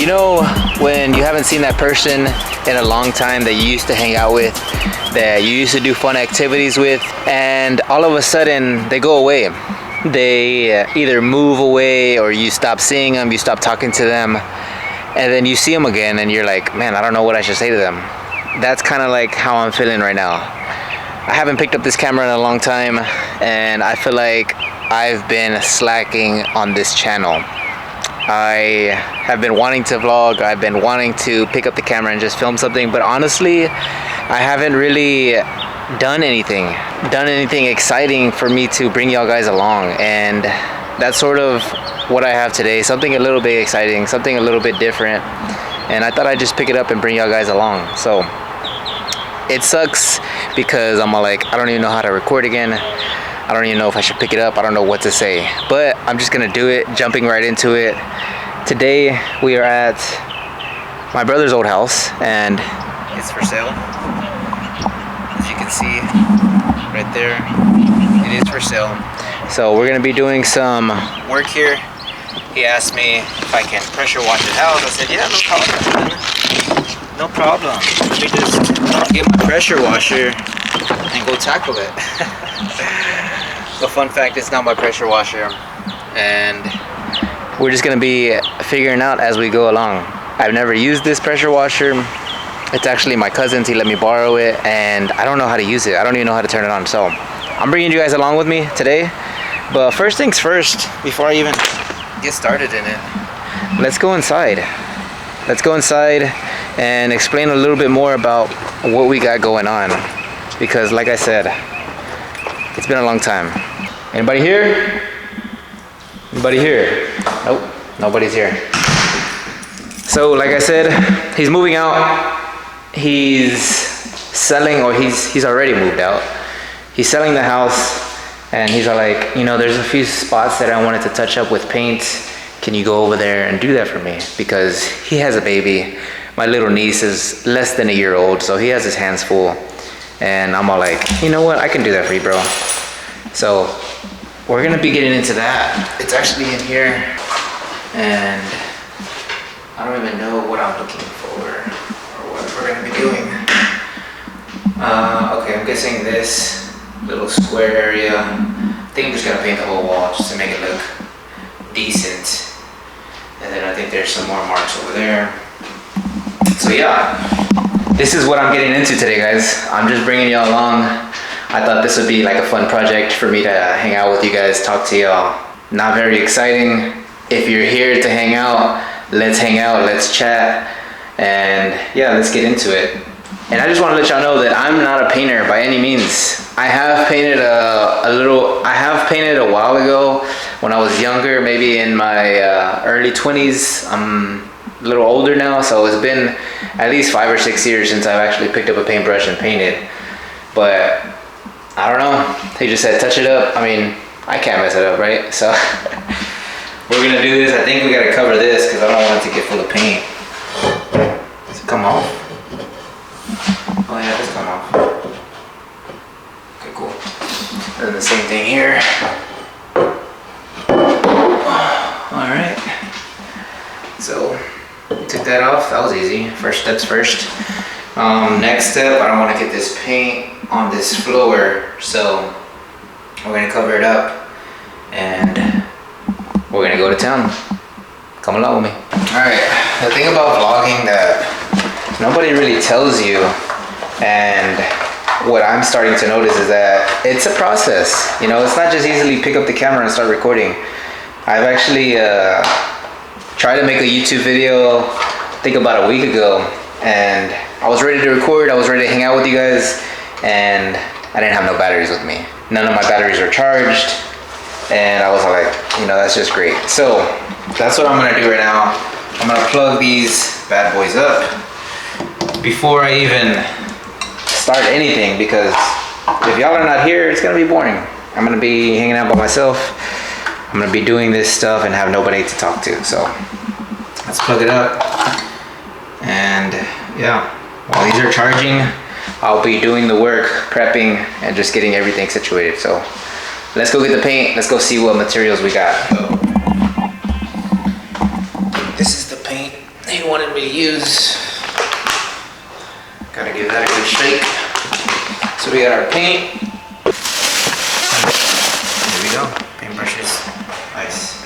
You know, when you haven't seen that person in a long time that you used to hang out with, that you used to do fun activities with, and all of a sudden they go away. They either move away, or you stop seeing them, you stop talking to them, and then you see them again and you're like, man, I don't know what I should say to them. That's kind of like how I'm feeling right now. I haven't picked up this camera in a long time, and I feel like I've been slacking on this channel. I have been wanting to vlog, I've been wanting to pick up the camera and just film something, but honestly, I haven't really done anything exciting for me to bring y'all guys along, and that's sort of what I have today. Something a little bit exciting, something a little bit different, and I thought I'd just pick it up and bring y'all guys along. So it sucks because I'm all like, I don't even know how to record again. I don't even know if I should pick it up. I don't know what to say, but I'm just gonna do it, jumping right into it. Today we are at my brother's old house, and it's for sale. As you can see right there, it is for sale. So we're gonna be doing some work here. He asked me if I can pressure wash his house. I said, yeah, no problem. No problem. Let me just get my pressure washer and go tackle it. The fun fact, it's not my pressure washer, and we're just gonna be figuring out as we go along. I've never used this pressure washer. It's actually my cousin's. He let me borrow it, and I don't know how to use it. I don't even know how to turn it on. So I'm bringing you guys along with me today. But first things first, before I even get started in it, let's go inside. Let's go inside and explain a little bit more about what we got going on, because like I said, it's been a long time. Anybody here? Anybody here? Nope, nobody's here. So like I said, he's moving out. He's selling, or he's already moved out. He's selling the house, and he's all like, you know, there's a few spots that I wanted to touch up with paint. Can you go over there and do that for me? Because he has a baby. My little niece is less than a year old, so he has his hands full. And I'm all like, you know what? I can do that for you, bro. So we're gonna be getting into that. It's actually in here, and I don't even know what I'm looking for or what we're gonna be doing. Okay, I'm guessing this little square area. I think I'm just gonna paint the whole wall just to make it look decent. And then I think there's some more marks over there. So yeah, this is what I'm getting into today, guys. I'm just bringing y'all along. I thought this would be like a fun project for me to hang out with you guys, talk to y'all. Not very exciting. If you're here to hang out, let's chat, and yeah, let's get into it. And I just want to let y'all know that I'm not a painter by any means. I have painted a while ago when I was younger, maybe in my early 20s. I'm a little older now, so it's been at least 5 or 6 years since I've actually picked up a paintbrush and painted. But I don't know, he just said touch it up. I mean, I can't mess it up, right? So we're gonna do this. I think we gotta cover this because I don't want it to get full of paint. Does it come off? Oh yeah, it does come off. Okay, cool. And then the same thing here. Alright. So we took that off. That was easy. First steps first. Next step, I don't want to get this paint on this floor, so we're gonna cover it up and we're gonna go to town. Come along with me. Alright, the thing about vlogging that nobody really tells you, and what I'm starting to notice, is that it's a process. You know, it's not just easily pick up the camera and start recording. I've actually tried to make a YouTube video, I think about a week ago, and I was ready to record, I was ready to hang out with you guys, and I didn't have no batteries with me. None of my batteries were charged, and I was like, you know, that's just great. So that's what I'm gonna do right now. I'm gonna plug these bad boys up before I even start anything, because if y'all are not here, it's gonna be boring. I'm gonna be hanging out by myself. I'm gonna be doing this stuff and have nobody to talk to. So let's plug it up. And yeah, while these are charging, I'll be doing the work, prepping, and just getting everything situated. So let's go get the paint. Let's go see what materials we got. This is the paint. Hey, he wanted me to use. Gotta give that a good shake. So we got our paint. Here we go, paintbrushes. Nice.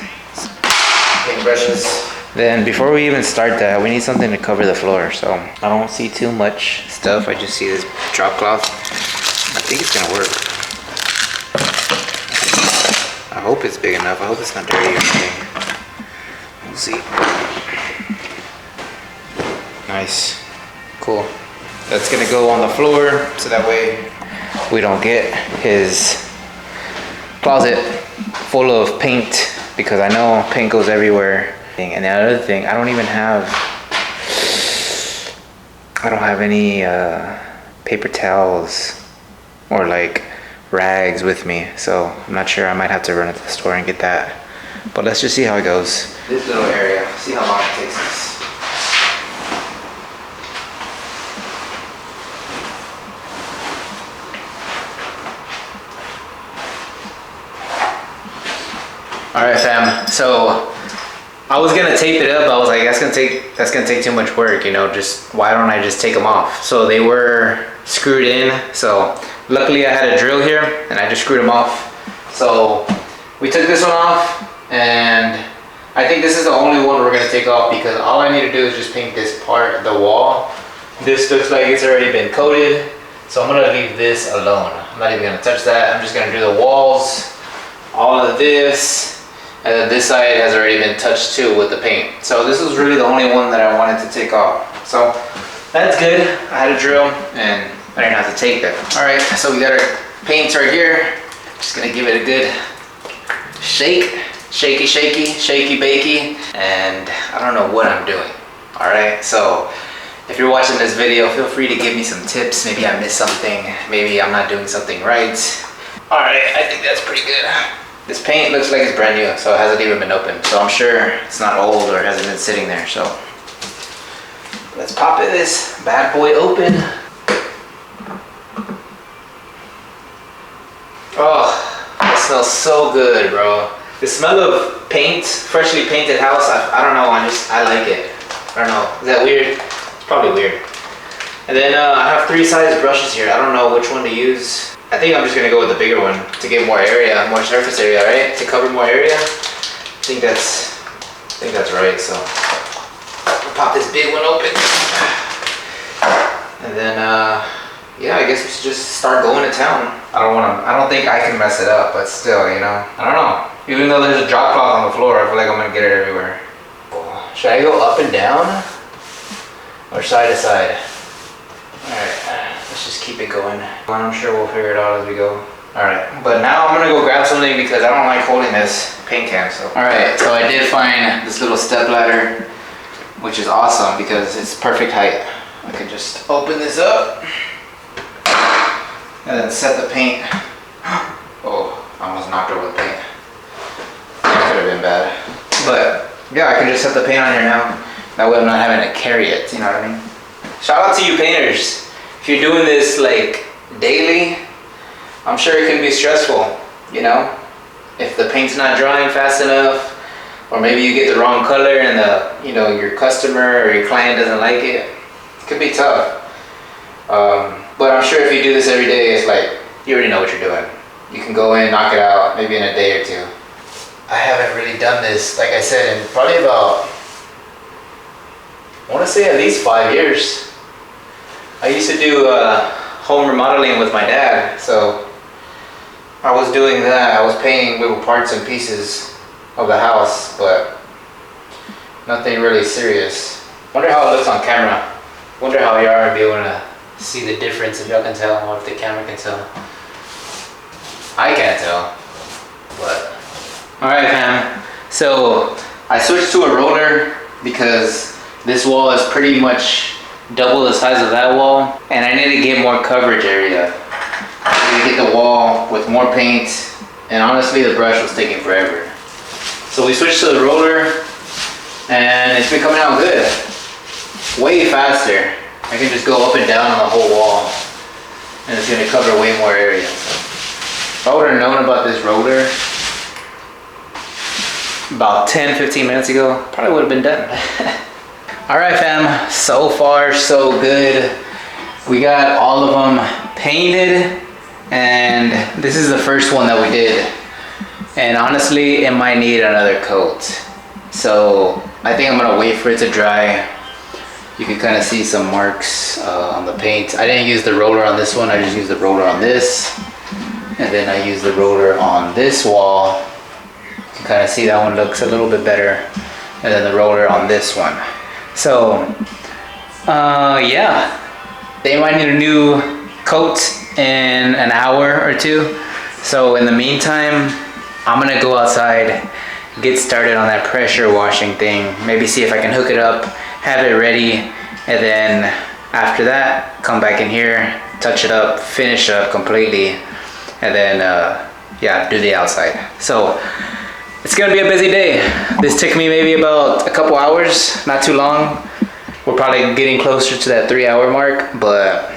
Paintbrushes. Then before we even start that, we need something to cover the floor. So I don't see too much stuff. I just see this drop cloth. I think it's gonna work. I hope it's big enough. I hope it's not dirty or anything. We'll see. Nice. Cool. That's gonna go on the floor so that way we don't get his closet full of paint, because I know paint goes everywhere. And the other thing, I don't have any paper towels or like rags with me, so I'm not sure. I might have to run to the store and get that, but let's just see how it goes. This little area, see how long it takes us. All right, fam, so I was gonna tape it up. I was like, that's gonna take too much work, you know, just why don't I just take them off? So they were screwed in, so luckily I had a drill here and I just screwed them off. So we took this one off, and I think this is the only one we're gonna take off, because all I need to do is just paint this part, the wall. This looks like it's already been coated, so I'm gonna leave this alone. I'm not even gonna touch that. I'm just gonna do the walls, all of this. And then this side has already been touched too with the paint. So this was really the only one that I wanted to take off. So that's good. I had a drill and I didn't have to take that. All right, so we got our paints right here. Just gonna give it a good shake. Shaky, shaky, shaky, bakey. And I don't know what I'm doing. All right, so if you're watching this video, feel free to give me some tips. Maybe I missed something. Maybe I'm not doing something right. All right, I think that's pretty good. This paint looks like it's brand new, so it hasn't even been opened. So I'm sure it's not old or hasn't been sitting there. So let's pop this bad boy open. Oh, it smells so good, bro. The smell of paint, freshly painted house, I don't know, I like it. I don't know, is that weird? It's probably weird. And then I have 3 size brushes here. I don't know which one to use. I think I'm just gonna go with the bigger one to get more area, more surface area, right? To cover more area. I think that's right. So I'll pop this big one open, and then yeah, I guess we should just start going to town. I don't think I can mess it up, but still, you know, I don't know. Even though there's a drop cloth on the floor, I feel like I'm gonna get it everywhere. Should I go up and down or side to side? All right. Let's just keep it going. I'm sure we'll figure it out as we go. All right, but now I'm gonna go grab something because I don't like holding this paint can. So, all right, so I did find this little step ladder, which is awesome because it's perfect height. I can just open this up and then set the paint. Oh, I almost knocked over the paint. That could have been bad. But yeah, I can just set the paint on here now. That way I'm not having to carry it, you know what I mean? Shout out to you painters. If you're doing this like daily, I'm sure it can be stressful, you know? If the paint's not drying fast enough, or maybe you get the wrong color and your customer or your client doesn't like it, it could be tough. But I'm sure if you do this every day, it's like, you already know what you're doing. You can go in, knock it out, maybe in a day or 2. I haven't really done this, like I said, in probably about, I want to say at least 5 years. I used to do home remodeling with my dad, so I was doing that. I was painting little parts and pieces of the house, but nothing really serious. Wonder how it looks on camera. Wonder how y'all are be able to see the difference, if y'all can tell, or if the camera can tell. I can't tell, but. All right, fam. So I switched to a roller because this wall is pretty much double the size of that wall, and I need to get more coverage area. I need to get the wall with more paint, and honestly the brush was taking forever. So we switched to the roller, and it's been coming out good. Way faster. I can just go up and down on the whole wall, and it's gonna cover way more area. If I would have known about this roller about 10-15 minutes ago, probably would have been done. All right, fam, so far so good. We got all of them painted, and this is the first one that we did. And honestly, it might need another coat. So I think I'm gonna wait for it to dry. You can kind of see some marks on the paint. I didn't use the roller on this one, I just used the roller on this. And then I used the roller on this wall. You can kind of see that one looks a little bit better. And then the roller on this one. So, yeah. They might need a new coat in an hour or two. So in the meantime, I'm gonna go outside, get started on that pressure washing thing. Maybe see if I can hook it up, have it ready, and then after that, come back in here, touch it up, finish it up completely, and then, yeah, do the outside. So it's gonna be a busy day. This took me maybe about a couple hours, not too long. We're probably getting closer to that 3-hour mark, but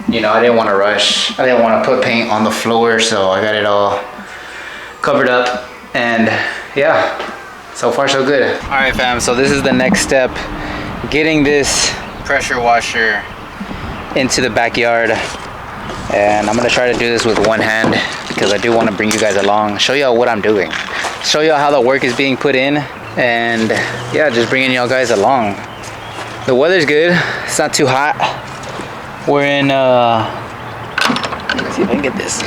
you know, I didn't want to rush. I didn't want to put paint on the floor, so I got it all covered up. And yeah, so far so good. All right, fam, so this is the next step. Getting this pressure washer into the backyard. And I'm gonna try to do this with one hand because I do want to bring you guys along, show y'all what I'm doing, show y'all how the work is being put in, and yeah, just bringing y'all guys along. The weather's good, it's not too hot. We're in, let's see if I can get this.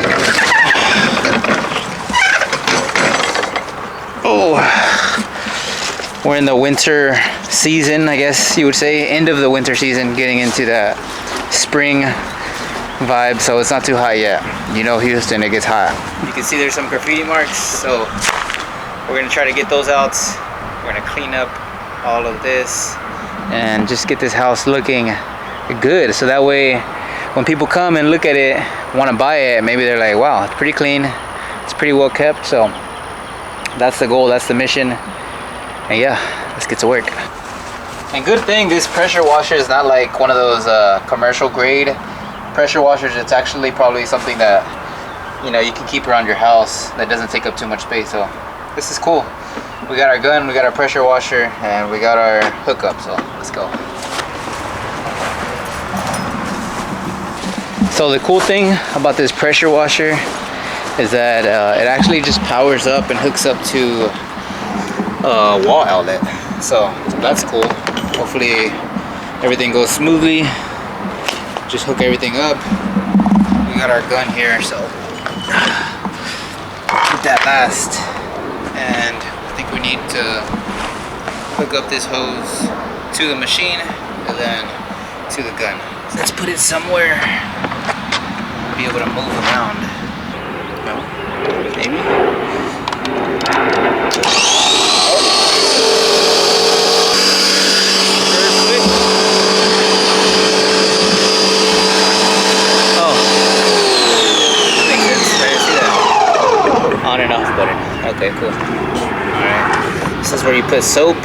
Oh, we're in the winter season, I guess you would say, end of the winter season, getting into that spring vibe, so it's not too hot yet. You know, Houston, it gets hot. You can see there's some graffiti marks, so we're gonna try to get those out. We're gonna clean up all of this and just get this house looking good, so that way when people come and look at it, want to buy it, maybe they're like, wow, it's pretty clean, it's pretty well kept. So that's the goal, that's the mission, and yeah, let's get to work. And good thing this pressure washer is not like one of those commercial grade pressure washers. It's actually probably something that, you know, you can keep around your house that doesn't take up too much space. So this is cool. We got our gun, we got our pressure washer, and we got our hookup, so let's go. So the cool thing about this pressure washer is that it actually just powers up and hooks up to a wall outlet. So that's cool. Hopefully everything goes smoothly. Just hook everything up. We got our gun here, so keep that last. And I think we need to hook up this hose to the machine and then to the gun. So let's put it somewhere, be able to move around. No? Maybe? Oh. Makes sense. I didn't see that. On and off button. Okay, cool. Alright. This is where you put soap.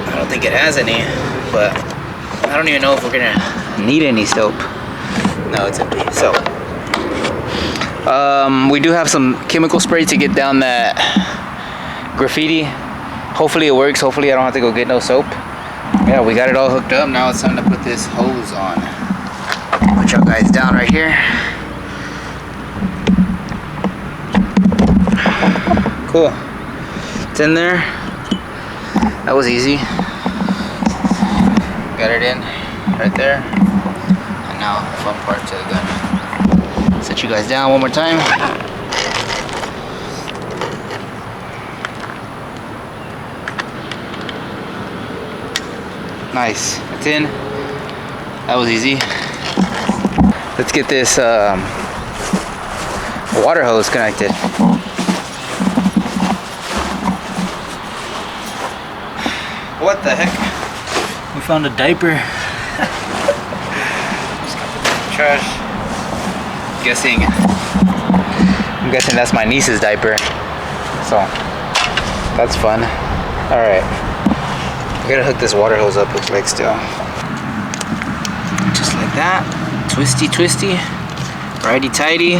I don't think it has any, but I don't even know if we're gonna need any soap. No, it's empty. So we do have some chemical spray to get down that graffiti. Hopefully it works. Hopefully I don't have to go get no soap. Yeah, we got it all hooked up. Now it's time to put this hose on. Put y'all guys down right here. Cool. It's in there. That was easy. Got it in right there. And now the fun part to the gun. Set you guys down one more time. Nice. It's in. That was easy. Let's get this water hose connected. What the heck? We found a diaper. Just got the trash. I'm guessing that's my niece's diaper. So that's fun. All right. I gotta hook this water hose up, looks like still. Just like that. Twisty, twisty. Righty tighty.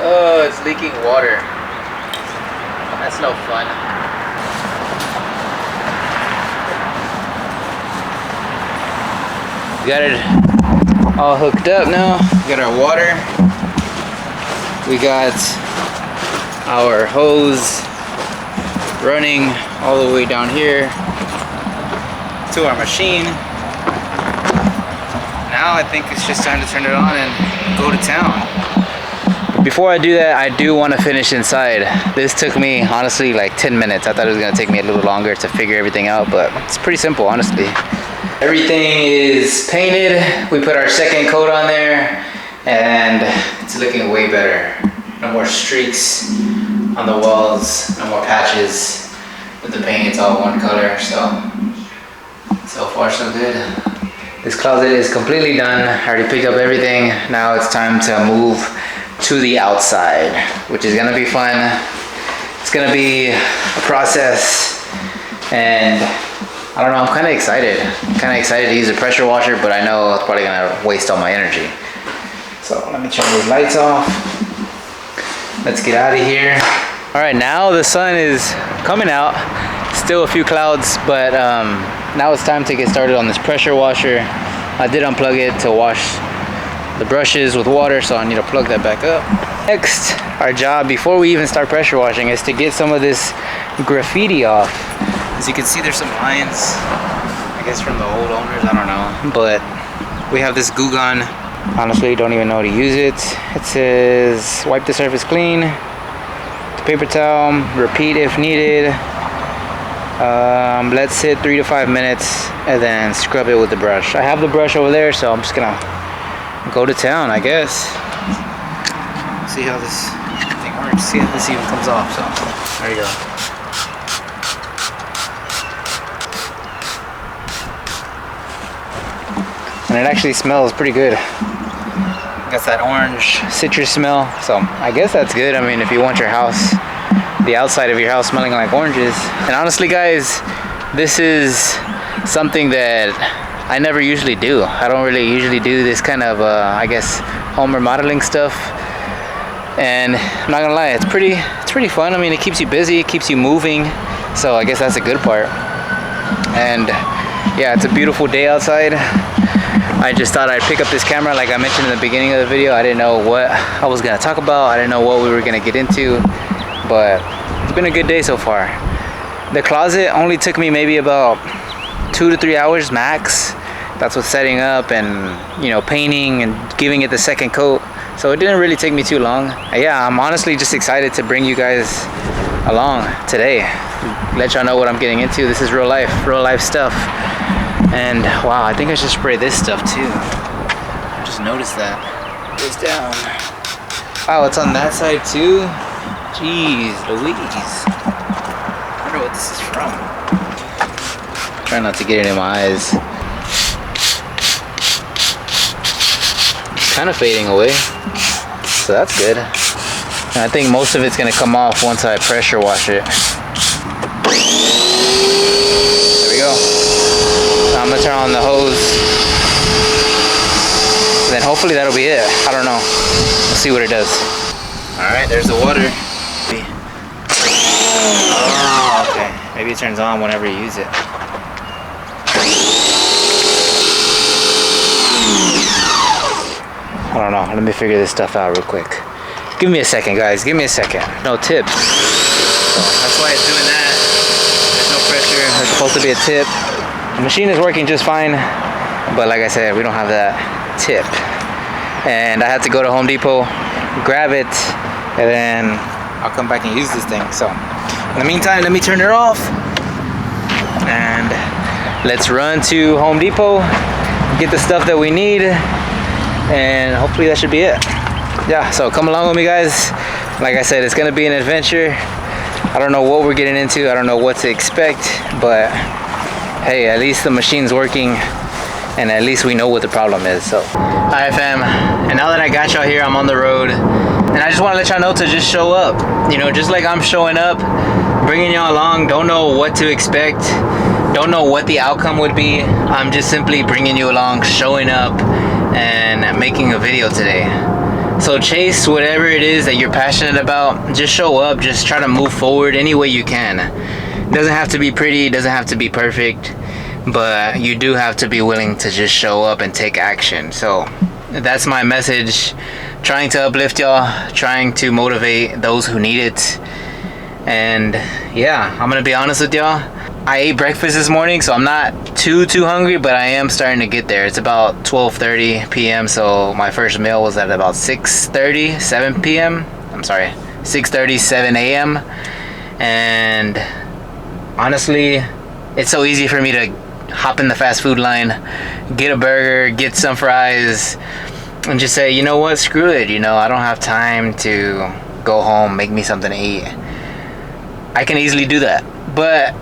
Oh, it's leaking water. That's no fun. We got it all hooked up now. We got our water. We got our hose running all the way down here to our machine. Now I think it's just time to turn it on and go to town. Before I do that, I do want to finish inside. This took me honestly like 10 minutes. I thought it was going to take me a little longer to figure everything out, but it's pretty simple, honestly. Everything is painted. We put our second coat on there and it's looking way better. No more streaks on the walls, no more patches. With the paint, it's all one color, so far so good. This closet is completely done. I already picked up everything. Now it's time to move to the outside, which is gonna be fun. It's gonna be a process, and I don't know, I'm kind of excited. I'm kind of excited to use a pressure washer, but I know it's probably gonna waste all my energy. So let me turn these lights off. Let's get out of here. All right, now the sun is coming out. Still a few clouds, but now it's time to get started on this pressure washer. I did unplug it to wash the brushes with water, so I need to plug that back up. Next, our job before we even start pressure washing is to get some of this graffiti off. As you can see, there's some lines, I guess from the old owners, I don't know. But we have this glue gun. Honestly, don't even know how to use it. It says, wipe the surface clean, paper towel, repeat if needed. Let's sit 3 to 5 minutes and then scrub it with the brush. I have the brush over there, so I'm just gonna go to town, I guess. See how this thing works. See if this even comes off. So there you go. And it actually smells pretty good. Got that orange citrus smell, so I guess that's good. I mean, if you want your house, the outside of your house smelling like oranges. And honestly, guys, this is something that I never usually do. I don't really usually do this kind of, I guess, home remodeling stuff. And I'm not gonna lie, it's pretty fun. I mean, it keeps you busy, it keeps you moving. So I guess that's a good part. And yeah, it's a beautiful day outside. I just thought I'd pick up this camera like I mentioned in the beginning of the video. I didn't know what I was gonna talk about. I didn't know what we were gonna get into, but it's been a good day so far. The closet only took me maybe about 2 to 3 hours max. That's with setting up and, you know, painting and giving it the second coat. So it didn't really take me too long. Yeah, I'm honestly just excited to bring you guys along today. Let y'all know what I'm getting into. This is real life stuff. And wow, I think I should spray this stuff too. I just noticed that. It goes down. Wow, it's on that side too? Jeez Louise. I wonder what this is from. Try not to get it in my eyes. It's kind of fading away, so that's good. And I think most of it's gonna come off once I pressure wash it. There we go. Now I'm gonna turn on the hose. And then hopefully that'll be it. I don't know. We'll see what it does. Alright, there's the water. Oh, okay. Maybe it turns on whenever you use it. I don't know. Let me figure this stuff out real quick. Give me a second, guys. Give me a second. No tips. So that's why it's doing that. There's no pressure. There's supposed to be a tip. The machine is working just fine, but like I said, we don't have that tip. And I had to go to Home Depot, grab it, and then I'll come back and use this thing. So in the meantime, let me turn it off and let's run to Home Depot, get the stuff that we need, and hopefully that should be it. Yeah, so come along with me, guys. Like I said, it's gonna be an adventure. I don't know what we're getting into. I don't know what to expect, but hey, at least the machine's working and at least we know what the problem is. So alright, fam, and now that I got y'all here, I'm on the road, and I just want to let y'all know to just show up. You know, just like I'm showing up, bringing y'all along. Don't know what to expect, don't know what the outcome would be. I'm just simply bringing you along, showing up and making a video today. So chase whatever it is that you're passionate about. Just show up, just try to move forward any way you can. It doesn't have to be pretty, it doesn't have to be perfect, but you do have to be willing to just show up and take action. So that's my message, trying to uplift y'all, trying to motivate those who need it. And yeah, I'm gonna be honest with y'all, I ate breakfast this morning, so I'm not too hungry, but I am starting to get there. It's about 12:30 p.m. so my first meal was at about 6:30, 7 p.m. I'm sorry, 6:30, 7 a.m. And honestly, it's so easy for me to hop in the fast food line, get a burger, get some fries, and just say, you know what, screw it, you know, I don't have time to go home, make me something to eat. I can easily do that, but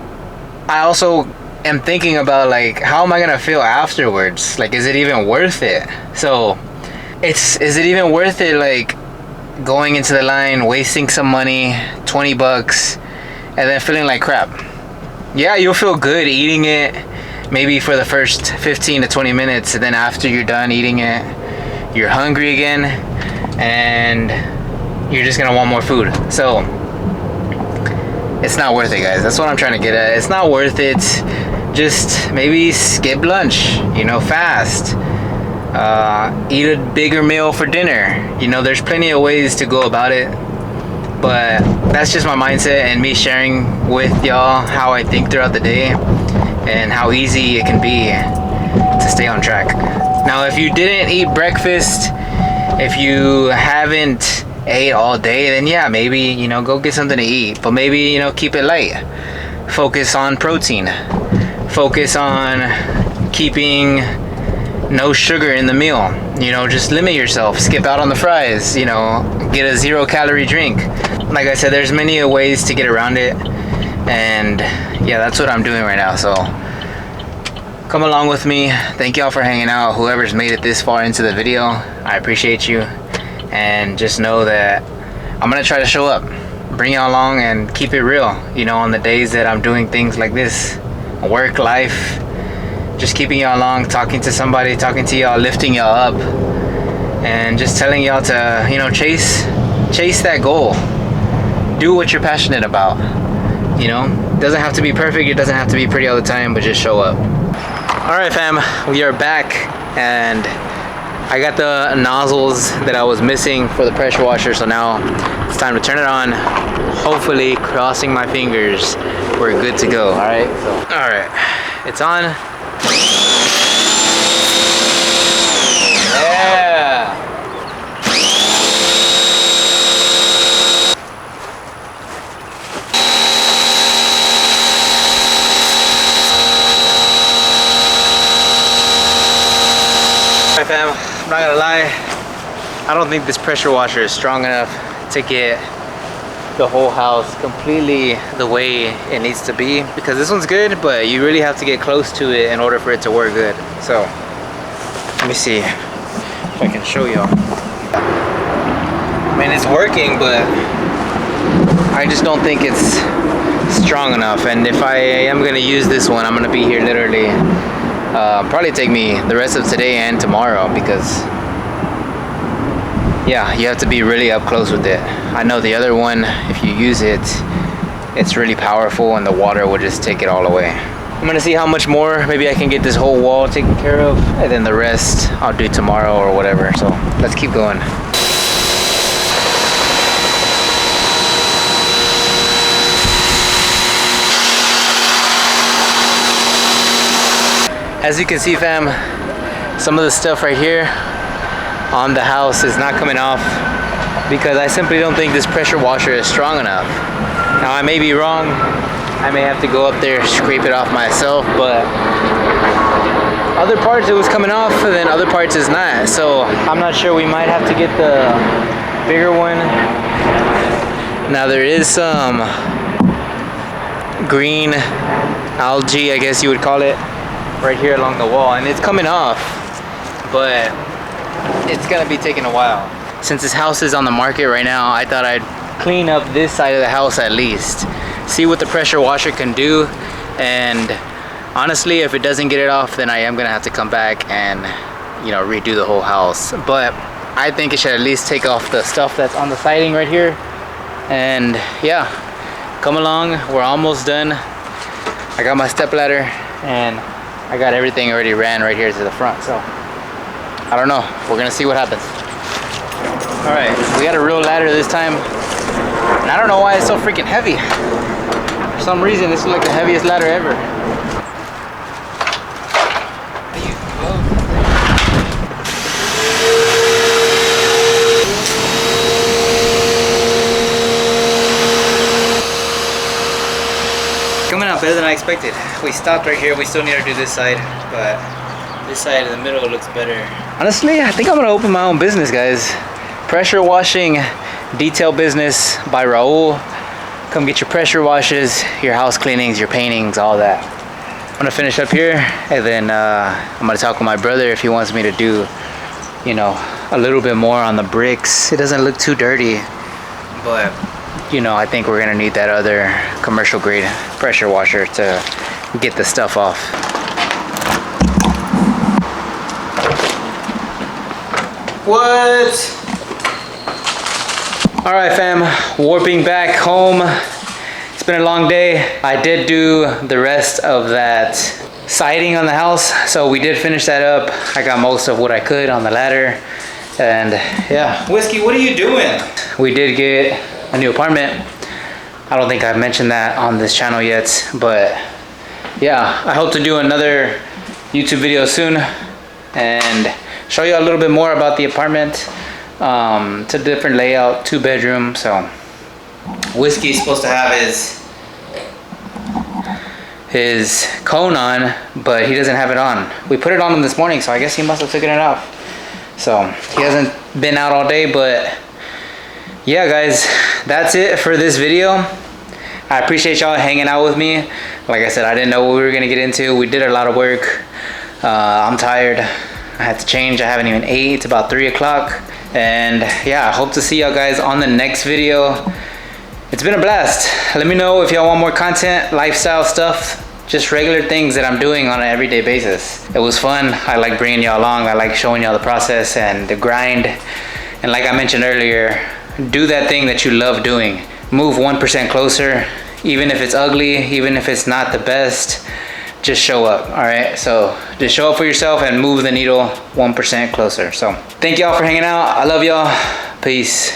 I also am thinking about, like, how am I gonna feel afterwards? Like, is it even worth it? So is it even worth it, like, going into the line, wasting some money, 20 bucks, and then feeling like crap? Yeah, you'll feel good eating it, maybe for the first 15 to 20 minutes, and then after you're done eating it, you're hungry again, and you're just gonna want more food. So it's not worth it, guys. That's what I'm trying to get at. It's not worth it. Just maybe skip lunch, you know, fast. Eat a bigger meal for dinner. You know, there's plenty of ways to go about it, but that's just my mindset and me sharing with y'all how I think throughout the day and how easy it can be to stay on track. Now, if you didn't eat breakfast, if you haven't ate all day, then yeah, maybe, you know, go get something to eat, but maybe, you know, keep it light. Focus on protein. Focus on keeping no sugar in the meal. You know, just limit yourself. Skip out on the fries. You know, get a 0-calorie drink. Like I said, there's many ways to get around it, and yeah, that's what I'm doing right now. So come along with me. Thank y'all for hanging out. Whoever's made it this far into the video, I appreciate you. And just know that I'm gonna try to show up, bring y'all along, and keep it real, you know, on the days that I'm doing things like this, work, life, just keeping y'all along, talking to somebody, talking to y'all, lifting y'all up, and just telling y'all to, you know, chase that goal. Do what you're passionate about. You know, it doesn't have to be perfect, it doesn't have to be pretty all the time, but just show up. All right, fam, we are back, and I got the nozzles that I was missing for the pressure washer, so now it's time to turn it on. Hopefully, crossing my fingers, we're good to go. All right, it's on. Yeah. All right, fam, I'm not gonna lie, I don't think this pressure washer is strong enough to get the whole house completely the way it needs to be, because this one's good, but you really have to get close to it in order for it to work good. So let me see if I can show y'all. I mean, it's working, but I just don't think it's strong enough. And if I am gonna use this one, I'm gonna be here literally probably take me the rest of today and tomorrow, because yeah, you have to be really up close with it. I know the other one, if you use it, it's really powerful and the water will just take it all away. I'm gonna see how much more maybe I can get this whole wall taken care of, and then the rest I'll do tomorrow or whatever. So let's keep going. As you can see, fam, some of the stuff right here on the house is not coming off because I simply don't think this pressure washer is strong enough. Now, I may be wrong. I may have to go up there, scrape it off myself, but other parts it was coming off, and then other parts is not. So I'm not sure. We might have to get the bigger one. Now, there is some green algae, I guess you would call it, right here along the wall, and it's coming off, but it's gonna be taking a while. Since this house is on the market right now, I thought I'd clean up this side of the house at least, see what the pressure washer can do, and honestly, if it doesn't get it off, then I am gonna have to come back and, you know, redo the whole house. But I think it should at least take off the stuff that's on the siding right here. And yeah, come along, we're almost done. I got my step ladder, and I got everything already ran right here to the front, so I don't know. We're gonna see what happens. All right, we got a real ladder this time. And I don't know why it's so freaking heavy. For some reason, this is like the heaviest ladder ever. Coming out better than I expected. We stopped right here. We still need to do this side, but this side in the middle looks better. Honestly, I think I'm gonna open my own business, guys. Pressure washing detail business by Raul. Come get your pressure washes, your house cleanings, your paintings, all that. I'm gonna finish up here, and then I'm gonna talk with my brother if he wants me to do, you know, a little bit more on the bricks. It doesn't look too dirty, but you know, I think we're gonna need that other commercial grade pressure washer to get the stuff off. What? All right, fam, warping back home. It's been a long day. I did do the rest of that siding on the house, so we did finish that up. I got most of what I could on the ladder, and yeah. Whiskey, what are you doing? We did get a new apartment. I don't think I've mentioned that on this channel yet, but yeah, I hope to do another YouTube video soon and show you a little bit more about the apartment. It's a different layout, 2-bedroom. So Whiskey's supposed to have his cone on, but he doesn't have it on. We put it on him this morning, so I guess he must have taken it off. So he hasn't been out all day, but yeah, guys, that's it for this video. I appreciate y'all hanging out with me. Like I said, I didn't know what we were gonna get into. We did a lot of work. I'm tired. I had to change. I haven't even ate. It's about 3 o'clock. And yeah, I hope to see y'all guys on the next video. It's been a blast. Let me know if y'all want more content, lifestyle stuff, just regular things that I'm doing on an everyday basis. It was fun. I like bringing y'all along. I like showing y'all the process and the grind. And like I mentioned earlier, do that thing that you love doing. Move 1% closer, even if it's ugly, even if it's not the best. Just show up. All right, so just show up for yourself and move the needle 1% closer. So thank y'all for hanging out. I love y'all. Peace.